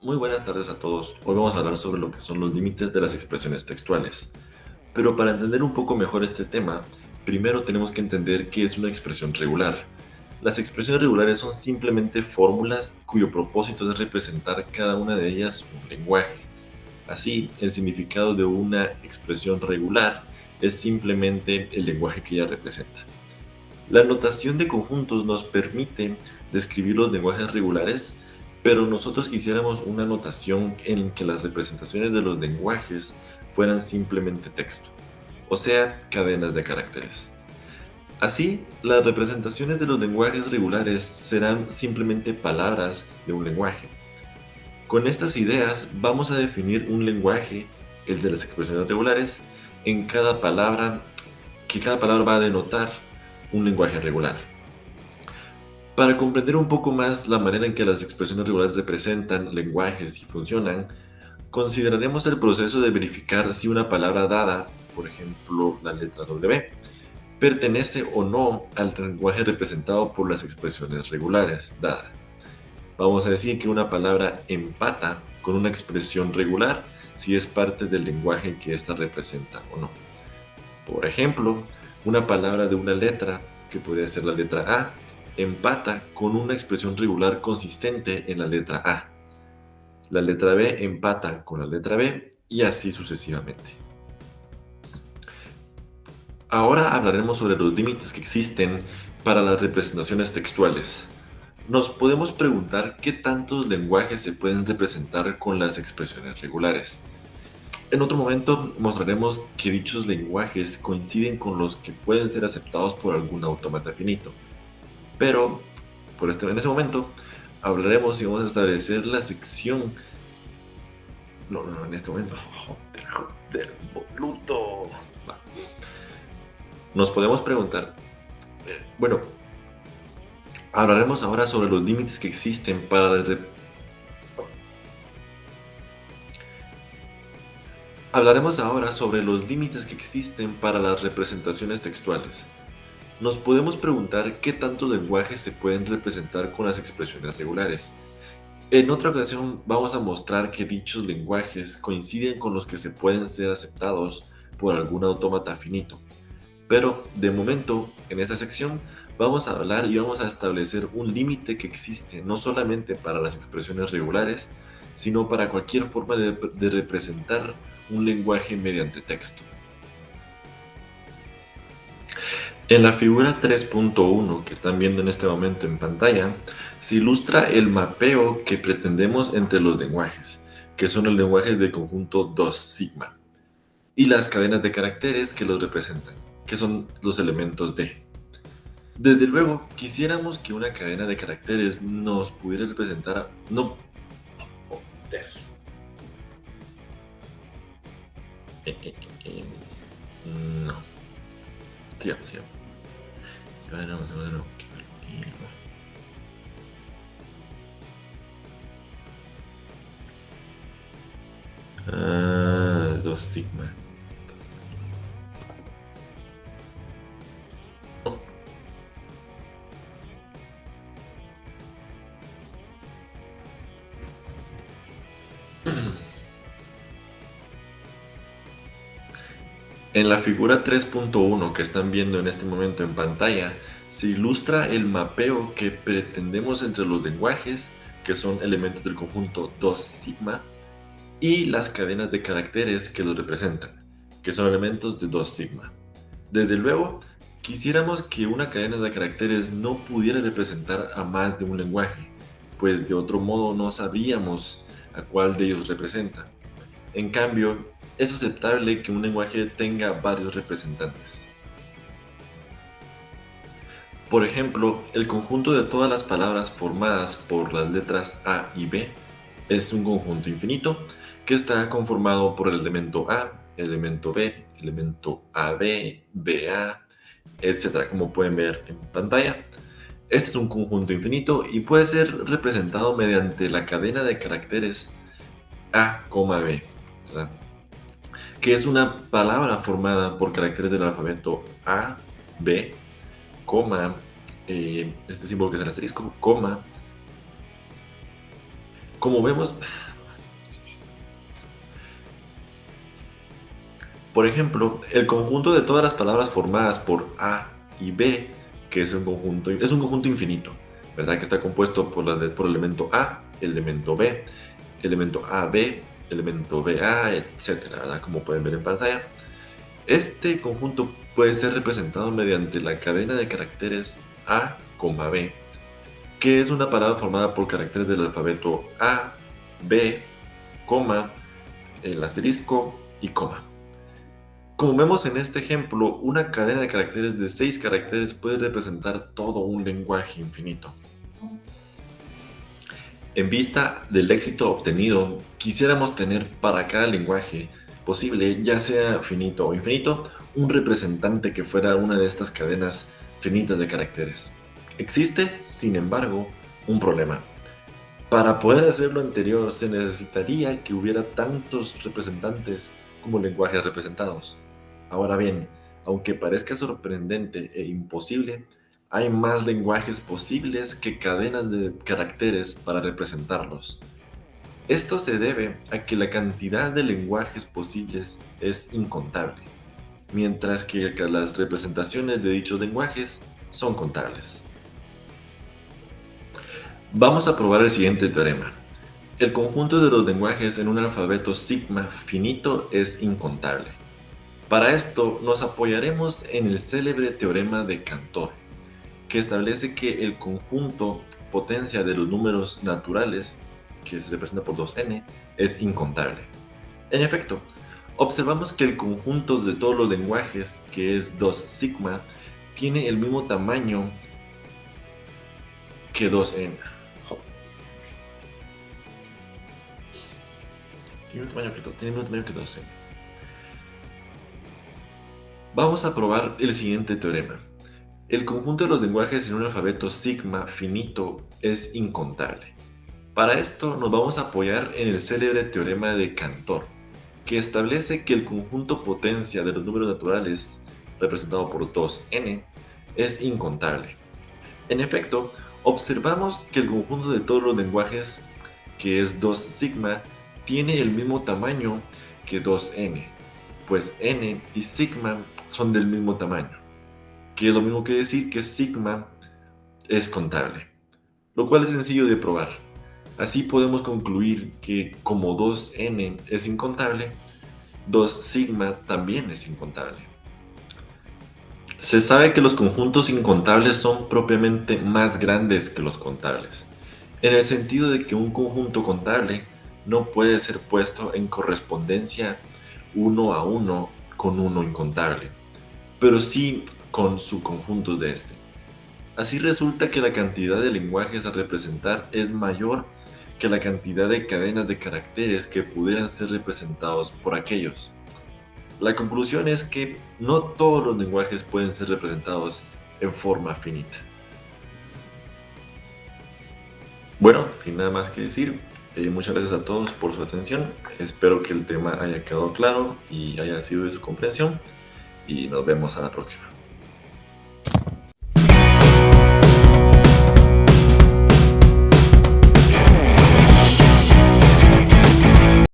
Muy buenas tardes a todos. Hoy vamos a hablar sobre lo que son los límites de las expresiones textuales. Pero para entender un poco mejor este tema, primero tenemos que entender qué es una expresión regular. Las expresiones regulares son simplemente fórmulas cuyo propósito es representar cada una de ellas un lenguaje. Así, el significado de una expresión regular es simplemente el lenguaje que ella representa. La notación de conjuntos nos permite describir los lenguajes regulares, pero nosotros quisiéramos una notación en que las representaciones de los lenguajes fueran simplemente texto, o sea, cadenas de caracteres. Así, las representaciones de los lenguajes regulares serán simplemente palabras de un lenguaje. Con estas ideas vamos a definir un lenguaje, el de las expresiones regulares, en cada palabra, que cada palabra va a denotar un lenguaje regular. Para comprender un poco más la manera en que las expresiones regulares representan lenguajes y funcionan, consideraremos el proceso de verificar si una palabra dada, por ejemplo la letra W, pertenece o no al lenguaje representado por las expresiones regulares dadas. Vamos a decir que una palabra empata con una expresión regular si es parte del lenguaje que ésta representa o no. Por ejemplo, una palabra de una letra, que podría ser la letra A, empata con una expresión regular consistente en la letra A. La letra B empata con la letra B y así sucesivamente. Ahora hablaremos sobre los límites que existen para las representaciones textuales. Nos podemos preguntar qué tantos lenguajes se pueden representar con las expresiones regulares. En otro momento mostraremos que dichos lenguajes coinciden con los que pueden ser aceptados por algún autómata finito. Pero, en este momento, hablaremos y vamos a establecer la sección. No, en este momento. Boludo. Va. Nos podemos preguntar. Bueno, hablaremos ahora sobre los límites que existen para la Hablaremos ahora sobre los límites que existen para las representaciones textuales. Nos podemos preguntar qué tantos lenguajes se pueden representar con las expresiones regulares. En otra ocasión vamos a mostrar que dichos lenguajes coinciden con los que se pueden ser aceptados por algún autómata finito. Pero de momento, en esta sección, vamos a hablar y vamos a establecer un límite que existe no solamente para las expresiones regulares, sino para cualquier forma de representar un lenguaje mediante texto. En la figura 3.1 que están viendo en este momento en pantalla, se ilustra el mapeo que pretendemos entre los lenguajes, que son los lenguajes de conjunto 2 sigma, y las cadenas de caracteres que los representan, que son los elementos D. Desde luego, quisiéramos que una cadena de caracteres nos pudiera representar. No. Joder. No. Sigamos. Dos sigma. En la figura 3.1 que están viendo en este momento en pantalla, se ilustra el mapeo que pretendemos entre los lenguajes, que son elementos del conjunto 2 sigma, y las cadenas de caracteres que los representan, que son elementos de 2 sigma. Desde luego, quisiéramos que una cadena de caracteres no pudiera representar a más de un lenguaje, pues de otro modo no sabríamos a cuál de ellos representa. En cambio, es aceptable que un lenguaje tenga varios representantes. Por ejemplo, el conjunto de todas las palabras formadas por las letras A y B es un conjunto infinito que está conformado por el elemento A, el elemento B, el elemento AB, BA, etc. Como pueden ver en pantalla. Este es un conjunto infinito y puede ser representado mediante la cadena de caracteres A, B, ¿verdad? Que es una palabra formada por caracteres del alfabeto A, B, coma, este símbolo que es el asterisco, coma. Como vemos, Por ejemplo, el conjunto de todas las palabras formadas por A y B, que es un conjunto infinito, ¿verdad? Que está compuesto por el elemento A, el elemento B, elemento AB, elemento BA, etcétera, ¿verdad? Como pueden ver en pantalla. Este conjunto puede ser representado mediante la cadena de caracteres A, B, que es una palabra formada por caracteres del alfabeto A, B, coma, el asterisco y coma. Como vemos en este ejemplo, una cadena de caracteres de 6 caracteres puede representar todo un lenguaje infinito. En vista del éxito obtenido, quisiéramos tener para cada lenguaje posible, ya sea finito o infinito, un representante que fuera una de estas cadenas finitas de caracteres. Existe, sin embargo, un problema. Para poder hacer lo anterior se necesitaría que hubiera tantos representantes como lenguajes representados. Ahora bien, aunque parezca sorprendente e imposible, hay más lenguajes posibles que cadenas de caracteres para representarlos. Esto se debe a que la cantidad de lenguajes posibles es incontable, mientras que las representaciones de dichos lenguajes son contables. Vamos a probar el siguiente teorema. El conjunto de los lenguajes en un alfabeto sigma finito es incontable. Para esto nos apoyaremos en el célebre teorema de Cantor, que establece que el conjunto potencia de los números naturales, que se representa por 2n, es incontable. En efecto, observamos que el conjunto de todos los lenguajes, que es 2 sigma, tiene el mismo tamaño que 2n. Tiene el mismo tamaño que 2n. Vamos a probar el siguiente teorema. El conjunto de los lenguajes en un alfabeto sigma finito es incontable. Para esto nos vamos a apoyar en el célebre teorema de Cantor, que establece que el conjunto potencia de los números naturales, representado por 2n, es incontable. En efecto, observamos que el conjunto de todos los lenguajes, que es 2 sigma, tiene el mismo tamaño que 2n, pues n y sigma son del mismo tamaño, que es lo mismo que decir que sigma es contable, lo cual es sencillo de probar. Así podemos concluir que como 2n es incontable, 2 sigma también es incontable. Se sabe que los conjuntos incontables son propiamente más grandes que los contables, en el sentido de que un conjunto contable no puede ser puesto en correspondencia 1 a 1 con uno incontable, pero sí con subconjuntos de este. Así resulta que la cantidad de lenguajes a representar es mayor que la cantidad de cadenas de caracteres que pudieran ser representados por aquellos. La conclusión es que no todos los lenguajes pueden ser representados en forma finita. Bueno, sin nada más que decir, muchas gracias a todos por su atención. Espero que el tema haya quedado claro y haya sido de su comprensión. Y nos vemos a la próxima.